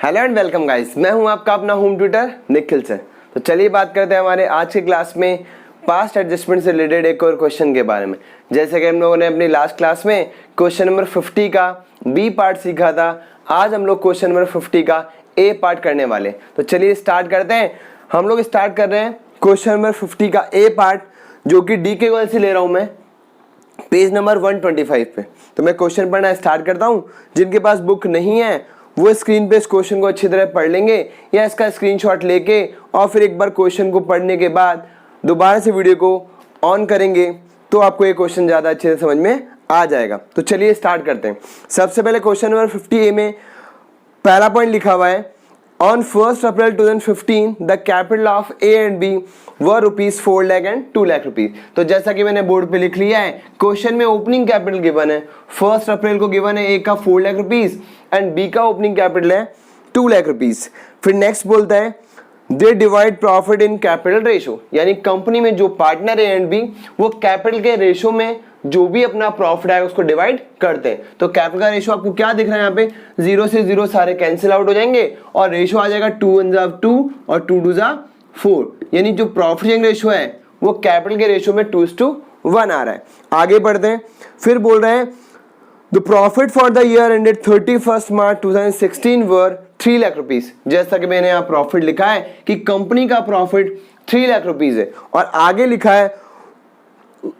Hello and welcome guys, मैं हूं आपका अपना होम ट्यूटर निखिल से। तो चलिए बात करते हैं हमारे आज के क्लास में पास्ट एडजस्टमेंट से रिलेटेड एक और क्वेश्चन के बारे में। जैसे कि हम लोगों ने अपनी लास्ट क्लास में क्वेश्चन नंबर 50 का बी पार्ट सीखा था, आज हम लोग क्वेश्चन नंबर 50 का ए पार्ट करने वाले। तो चलिए स्टार्ट करते हैं। हम लोग स्टार्ट कर रहे हैं क्वेश्चन नंबर 50 का ए पार्ट, जो कि डी के से ले रहा हूं मैं, पेज नंबर 125 पे। तो मैं क्वेश्चन पढ़ना स्टार्ट करता हूं। जिनके पास बुक नहीं है वो स्क्रीन पे इस क्वेश्चन को अच्छी तरह पढ़ लेंगे या इसका स्क्रीनशॉट लेके और फिर एक बार क्वेश्चन को पढ़ने के बाद दोबारा से वीडियो को ऑन करेंगे तो आपको ये क्वेश्चन ज़्यादा अच्छे से समझ में आ जाएगा। तो चलिए स्टार्ट करते हैं। सबसे पहले क्वेश्चन नंबर 50A में पहला पॉइंट लिखा हुआ है, on 1 April 2015 the capital of A and B were ₹4 lakh and 2 lakh rupees. तो जैसा कि मैंने बोर्ड पे लिख लिया है, क्वेश्चन में ओपनिंग कैपिटल गिवन है, 1 अप्रैल को गिवन है ए का 4 लाख रुपीज एंड बी का ओपनिंग कैपिटल है 2 लाख रुपीज। फिर नेक्स्ट बोलता है they divide profit in capital ratio, यानी कंपनी में जो पार्टनर ए एंड बी वो कैपिटल के रेशो में जो भी अपना प्रॉफिट है उसको डिवाइड करते हैं। तो कैपिटल का रेशो आपको क्या दिख रहा है यहाँ पे, 0 से 0 सारे कैंसिल आउट हो जाएंगे और रेशो आ जाएगा 2 1 जा 2 और 2 2 जा 4, यानी जो प्रॉफिट रेशो है वो कैपिटल के रेशो में 2:1 आ रहा है। आगे बढ़ते हैं। फिर बोल रहे हैं the profit for the year ended 31 March 2016 were 3 lakh rupees. जैसा कि मैंने यहाँ प्रॉफिट लिखा है कि कंपनी का प्रॉफिट 3 लाख रुपीज है और आगे लिखा है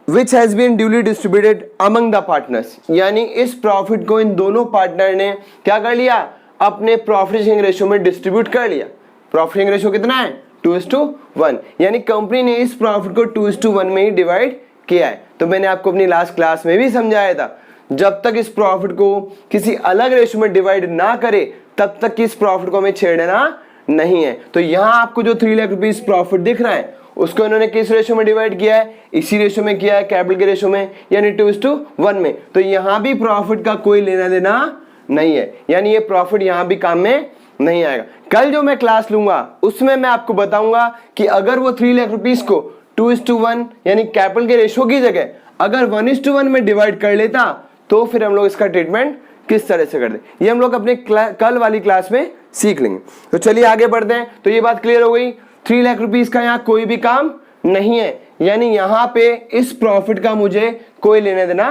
which has been duly distributed among the partners, यानी इस प्रॉफिट को इन दोनों पार्टनर ने क्या कर लिया, अपने प्रॉफिट शेयरिंग रेशियो में डिस्ट्रीब्यूट कर लिया। प्रॉफिट शेयरिंग रेशियो कितना है, 2:1, यानी कंपनी ने इस प्रॉफिट को 2:1 में ही डिवाइड किया है। तो मैंने आपको अपनी लास्ट क्लास में भी समझाया था, जब तक इस प्रॉफिट को किसी अलग रेशियो में डिवाइड ना करे तब तक इस प्रॉफिट को हमें छेड़ना नहीं है। तो यहाँ आपको जो 3 लाख रुपीज प्रॉफिट दिख रहा है उसको इन्होंने किस रेशो में डिवाइड किया है, इसी रेशो में किया है, कैपिटल के रेशो में, यानी 2:1 में। तो यहाँ भी प्रॉफिट का कोई लेना देना नहीं है, यानी ये प्रॉफिट यहाँ भी काम में नहीं आएगा। कल जो मैं क्लास लूंगा उसमें मैं आपको बताऊंगा कि अगर वो 3 लाख रुपीज को 2:1 यानी कैपिटल के रेशो की जगह अगर 1:1 में डिवाइड कर लेता तो फिर हम लोग इसका ट्रीटमेंट किस तरह से कर दे, ये हम लोग अपने कल वाली क्लास में सीख लेंगे। तो चलिए आगे बढ़ते हैं। तो ये बात क्लियर हो गई, 3 लाख रुपीज का यहाँ कोई भी काम नहीं है, यानी यहाँ पे इस प्रॉफिट का मुझे कोई लेने देना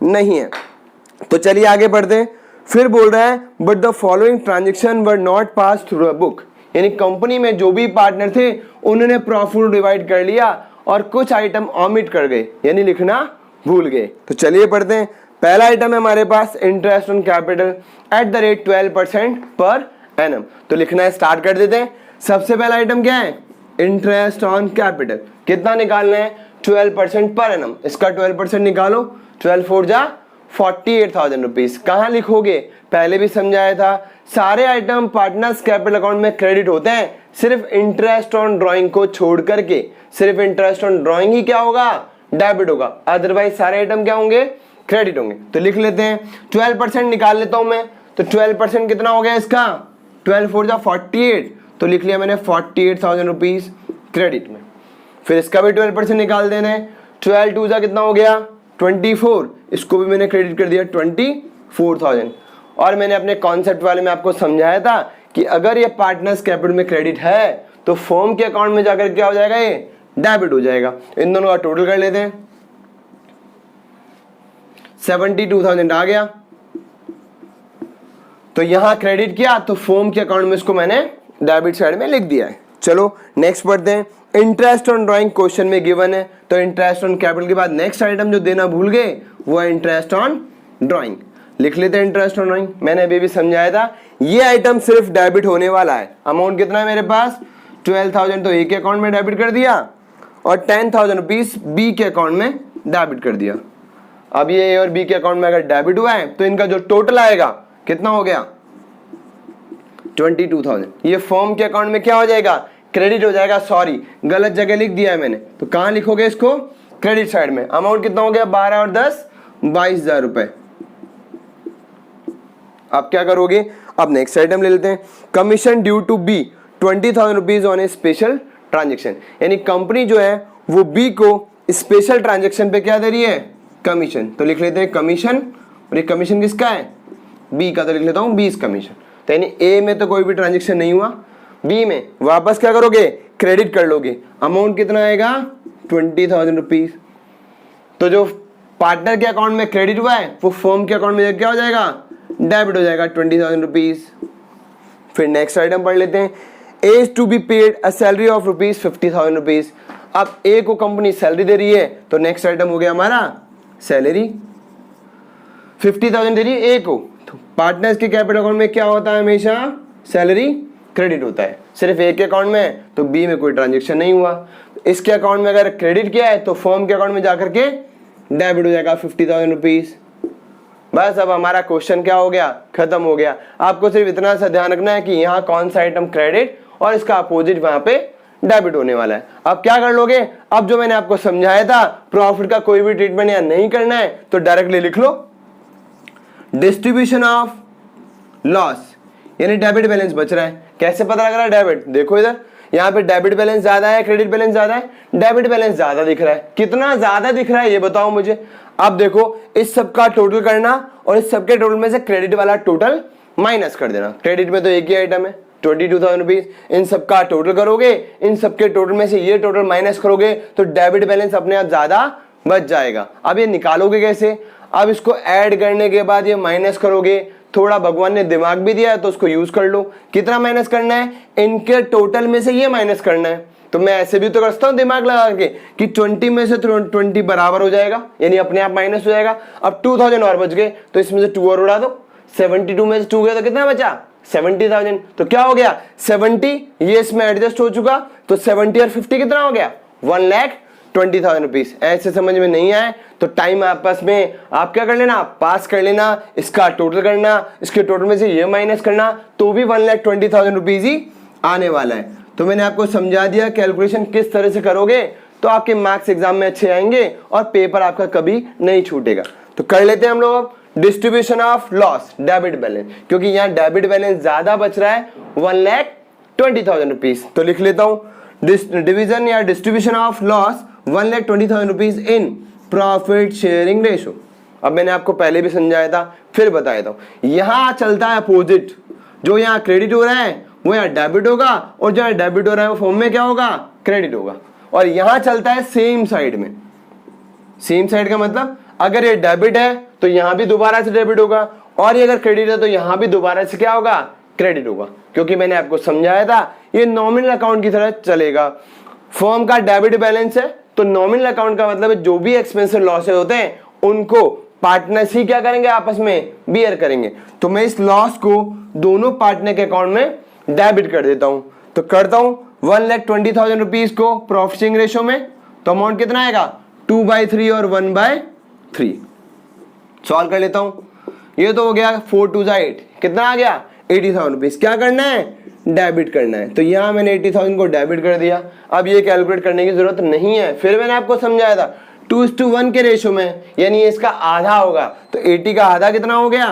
नहीं है। तो चलिए आगे बढ़ते हैं। फिर बोल रहा है but the following transaction were not pass through a book, यानी कंपनी में जो भी पार्टनर थे उन्होंने प्रॉफिट डिवाइड कर लिया और कुछ आइटम ऑमिट कर गए, यानी लिखना भूल गए। तो चलिए पढ़ते हैं। पहला आइटम है हमारे पास interest on capital at the rate 12% per annum. तो लिखना स्टार्ट कर देते हैं। सबसे पहला आइटम क्या है, इंटरेस्ट ऑन कैपिटल। कितना निकालना है, 12% पर एनम। इसका 12% निकालो, 12 4 जा 48,000 रुपीज। कहाँ लिखोगे, पहले भी समझाया था, सारे आइटम पार्टनर्स कैपिटल अकाउंट में क्रेडिट होते हैं, सिर्फ इंटरेस्ट ऑन ड्रॉइंग को छोड़ करके। सिर्फ इंटरेस्ट ऑन ड्रॉइंग ही क्या होगा, डेबिट होगा, अदरवाइज सारे आइटम क्या होंगे, क्रेडिट होंगे। तो लिख लेते हैं, 12% निकाल लेता हूं मैं। तो 12% कितना हो गया इसका, 12 4 जा 48, तो लिख लिया मैंने 48,000 रुपीज क्रेडिट में। फिर इसका भी 12% निकाल देना है, 12 2 जा कितना हो गया 24, इसको भी मैंने क्रेडिट कर दिया 24,000। और मैंने अपने कॉन्सेप्ट वाले में आपको समझाया था कि अगर ये पार्टनर्स कैपिटल में क्रेडिट है तो फर्म के अकाउंट में जाकर क्या हो जाएगा, ये डेबिट हो जाएगा। इन दोनों का टोटल कर लेते हैं, 72,000 आ गया। तो यहां क्रेडिट किया तो फर्म के अकाउंट में इसको मैंने डेबिट साइड में लिख दिया है। चलो नेक्स्ट पढ़ते हैं। इंटरेस्ट ऑन ड्राइंग क्वेश्चन में गिवन है, तो इंटरेस्ट ऑन कैपिटल के बाद नेक्स्ट आइटम जो देना भूल गए वो है इंटरेस्ट ऑन ड्राइंग। लिख लेते हैं इंटरेस्ट ऑन ड्राइंग। मैंने अभी भी समझाया था, ये आइटम सिर्फ डेबिट होने वाला है। अमाउंट कितना है मेरे पास, 12,000 तो ए के अकाउंट में डेबिट कर दिया और 10,000 रुपीज बी के अकाउंट में डेबिट कर दिया। अब ये ए और बी के अकाउंट में अगर डेबिट हुआ है तो इनका जो टोटल आएगा कितना हो गया, 22,000। ये फर्म के अकाउंट में क्या हो जाएगा, क्रेडिट हो जाएगा। सॉरी, गलत जगह लिख दिया है मैंने, तो कहां लिखोगे इसको, क्रेडिट साइड में। अमाउंट कितना हो गया, 12 और 10 22,000 रुपए। अब क्या करोगे, अब नेक्स्ट आइटम ले लेते हैं। Commission due to be 20,000 rupees on a special transaction, यानी कंपनी जो है वो बी को स्पेशल ट्रांजेक्शन पे क्या दे रही है, कमीशन। तो लिख लेते हैं कमीशन, और ये कमीशन किसका है, बी का, तो लिख लेता हूं 20 कमीशन। तो यानी ए में तो कोई भी ट्रांजेक्शन नहीं हुआ, बी में वापस क्या करोगे, क्रेडिट कर लोगे। अमाउंट कितना आएगा, 20,000 रुपीज। तो जो पार्टनर के अकाउंट में क्रेडिट हुआ है वो फर्म के अकाउंट में क्या हो जाएगा, डेबिट हो जाएगा 20,000 रुपीज। फिर नेक्स्ट आइटम पढ़ लेते हैं, A is to be paid a salary of rupees 50,000 rupees. अब ए को कंपनी सैलरी दे रही है, तो नेक्स्ट आइटम हो गया हमारा सैलरी, 50,000 दे रही है ए को। तो पार्टनर्स के कैपिटल अकाउंट में क्या होता है, हमेशा सैलरी क्रेडिट होता है। सिर्फ ए के अकाउंट में तो बी में कोई ट्रांजेक्शन नहीं हुआ। इसके अकाउंट में अगर क्रेडिट किया है तो फर्म के अकाउंट में जाकर के डेबिट हो जाएगा 50,000 रुपीज। बस अब हमारा क्वेश्चन क्या हो गया, खत्म हो गया। आपको सिर्फ इतना सा ध्यान रखना है कि यहाँ कौन सा आइटम क्रेडिट और इसका अपोजिट वहां पे डेबिट होने वाला है। अब क्या कर लोगे, अब जो मैंने आपको समझाया था प्रॉफिट का कोई भी ट्रीटमेंट यहाँ नहीं करना है, तो डायरेक्टली लिख लो डिस्ट्रीब्यूशन ऑफ लॉस, यानी डेबिट बैलेंस बच रहा है। कैसे पता लग रहा है डेबिट, देखो इधर यहाँ पे डेबिट बैलेंस ज्यादा है, क्रेडिट बैलेंस ज्यादा है, डेबिट बैलेंस ज्यादा दिख रहा है। कितना ज्यादा दिख रहा है ये बताओ मुझे। अब देखो इस सब का टोटल करना और इस सबके टोटल में से क्रेडिट वाला टोटल माइनस कर देना। क्रेडिट में तो एक ही आइटम है 22,000 रुपीज, इन सबका टोटल करोगे, इन सबके टोटल में से ये टोटल माइनस करोगे तो डेबिट बैलेंस अपने आप ज्यादा बच जाएगा। अब ये निकालोगे कैसे, अब इसको ऐड करने के बाद ये माइनस करोगे, थोड़ा भगवान ने दिमाग भी दिया है तो उसको यूज कर लो। कितना माइनस करना है, इनके टोटल में से ये माइनस करना है। तो मैं ऐसे भी तो कर सकता हूं दिमाग लगा के कि 20 में से 20 बराबर हो जाएगा, यानी अपने आप माइनस हो जाएगा। अब 2,000 और बच गए तो इसमें से 2 और उड़ा दो, 72 में से 2 गया तो कितना बचा 70,000। तो क्या हो गया 70, ये इसमें एडजस्ट हो चुका, तो 70 और 50 कितना हो गया 1,20,000 रुपीज। ऐसे समझ में नहीं आए तो टाइम आपस में आप क्या कर लेना, पास कर लेना, इसका टोटल करना, इसके टोटल में से ये माइनस करना, तो भी 1,20,000 रुपीज ही आने वाला है। तो मैंने आपको समझा दिया कैलकुलेशन किस तरह से करोगे तो आपके मार्क्स एग्जाम में अच्छे आएंगे और पेपर आपका कभी नहीं छूटेगा। तो कर लेते हैं हम लोग distribution of loss debit balance, क्योंकि यहाँ डेबिट बैलेंस ज्यादा बच रहा है 1,20,000 रुपीज। तो लिख लेता हूं डिवीजन या distribution of loss 1,20,000 rupees in profit sharing ratio. अब मैंने आपको पहले भी समझाया था, फिर बताया था, यहां चलता है अपोजिट। जो यहाँ क्रेडिट हो रहा है वो यहाँ डेबिट होगा और जहाँ डेबिट हो रहा है वो फॉर्म में क्या होगा, क्रेडिट होगा। और यहां चलता है सेम साइड में। सेम साइड का मतलब अगर ये डेबिट है तो यहां भी दोबारा से डेबिट होगा, और ये अगर क्रेडिट है तो यहां भी दोबारा से क्या होगा, क्रेडिट होगा। क्योंकि मैंने आपको समझाया था ये नॉमिनल अकाउंट की तरह चलेगा। फर्म का डेबिट बैलेंस है तो नॉमिनल अकाउंट का मतलब जो भी एक्सपेंस लॉसेज होते हैं उनको पार्टनर्स ही क्या करेंगे, आपस में बियर करेंगे। तो मैं इस लॉस को दोनों पार्टनर के अकाउंट में डेबिट कर देता हूं। तो करता हूं 1,20,000 रुपीज को प्रॉफिट शेयरिंग रेशो में, तो अमाउंट कितना आएगा 2/3 और 1/3। सॉल्व कर लेता हूं, ये तो हो गया 4 2 8, कितना आ गया 80,000 रुपीज। क्या करना है, डेबिट करना है। तो यहां मैंने 80,000 को डेबिट कर दिया। अब ये कैलकुलेट करने की जरूरत नहीं है, फिर मैंने आपको समझाया था 2:1 के रेशो में, यानी इसका आधा होगा। तो 80 का आधा कितना हो गया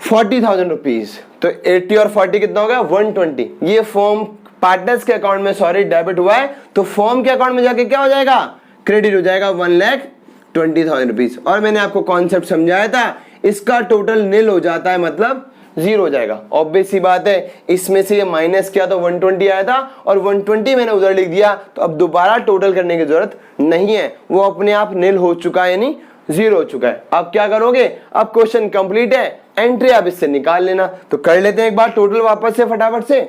40,000 रुपीज। तो 80 और 40 कितना हो गया 120। ये फॉर्म पार्टनर्स के अकाउंट में सॉरी डेबिट हुआ है, तो फॉर्म के अकाउंट में जाके क्या हो जाएगा, क्रेडिट हो जाएगा 1,20,000 रुपीज। और मैंने आपको कॉन्सेप्ट समझाया था, इसका टोटल नील हो जाता है, मतलब 0 हो जाएगा। ऑब्वियस सी बात है, इसमें से ये माइनस किया तो 120 आया था और 120 मैंने उधर लिख दिया, तो अब दोबारा टोटल करने की जरूरत नहीं है, वो अपने आप नील हो चुका है, यानी 0 हो चुका है। अब क्या करोगे, अब क्वेश्चन कंप्लीट है, एंट्री आप इससे निकाल लेना। तो कर लेते हैं एक बार टोटल वापस से फटाफट से।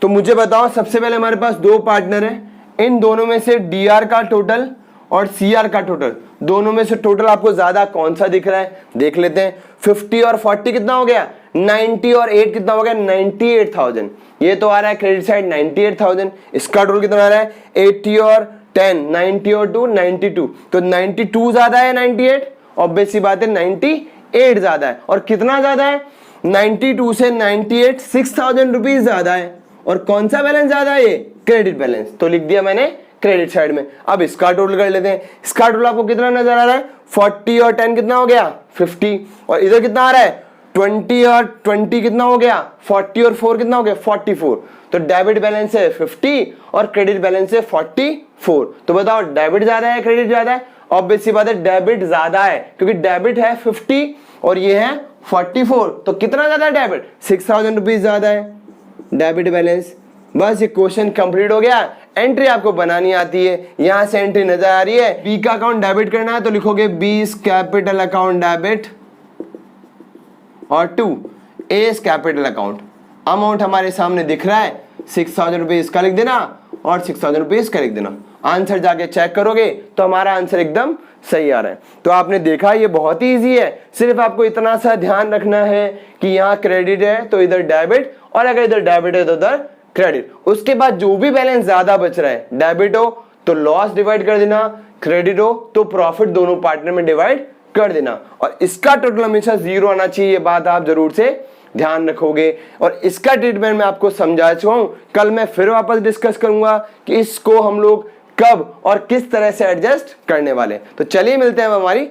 तो मुझे बताओ, सबसे पहले हमारे पास 2 पार्टनर हैं, इन दोनों में से डीआर का टोटल और सीआर का टोटल, दोनों में से टोटल आपको ज्यादा कौन सा दिख रहा है, देख लेते हैं। 50 और 40 कितना हो गया, 90 और 8 कितना हो गया 98,000। ये तो आ रहा है क्रेडिट साइड 98,000। इसका टोटल कितना आ रहा है 80 और 10, 90 और 2 92। तो 92 ज्यादा है 98, ऑब्वियस सी बात है 98 ज्यादा है। और कितना ज्यादा है 92 से 98 6,000 रुपीज ज्यादा है। और कौन सा बैलेंस ज्यादा है, ये क्रेडिट बैलेंस। तो लिख दिया मैंने क्रेडिट साइड में। अब इसका टोटल कर लेते हैं। इसका टोटल आपको कितना नजर आ रहा है 40 और 10 कितना हो गया 50, और इधर कितना आ रहा है 20 और 20 कितना हो गया 40 और 4 कितना हो गया 44। तो डेबिट बैलेंस है 50 और क्रेडिट बैलेंस है 44। तो बताओ डेबिट ज्यादा है क्रेडिट ज्यादा है, ऑब्वियस सी बात है डेबिट ज्यादा है, क्योंकि डेबिट है 50 और ये है 44, तो कितना ज्यादा है डेबिट, 6000 रुपीज ज्यादा है डेबिट बैलेंस। बस ये क्वेश्चन कंप्लीट हो गया। एंट्री आपको बनानी आती है, यहां से एंट्री नजर आ रही है, बी का अकाउंट डेबिट करना है तो लिखोगे बीस कैपिटल अकाउंट डेबिट और 2 एस कैपिटल अकाउंट। अमाउंट हमारे सामने दिख रहा है 6000 रुपीज का लिख देना और 6000 रुपीज का लिख देना। आंसर जाके चेक करोगे तो हमारा आंसर एकदम सही आ रहा है। तो आपने देखा ये बहुत ही इजी है, सिर्फ आपको इतना सा ध्यान रखना है कि यहाँ क्रेडिट है तो इधर डेबिट, और अगर इधर डेबिट है तो उधर क्रेडिट। उसके बाद जो भी बैलेंस ज्यादा बच रहा है, डेबिट हो तो लॉस डिवाइड कर देना, क्रेडिट हो तो प्रॉफिट, दोनों पार्टनर में डिवाइड कर देना। और इसका टोटल हमेशा 0 आना चाहिए, ये बात आप जरूर से ध्यान रखोगे। और इसका ट्रीटमेंट मैं आपको समझा चुका हूं, कल मैं फिर वापस डिस्कस करूंगा कि इसको हम लोग कब और किस तरह से एडजस्ट करने वाले। तो चलिए मिलते हैं हमारी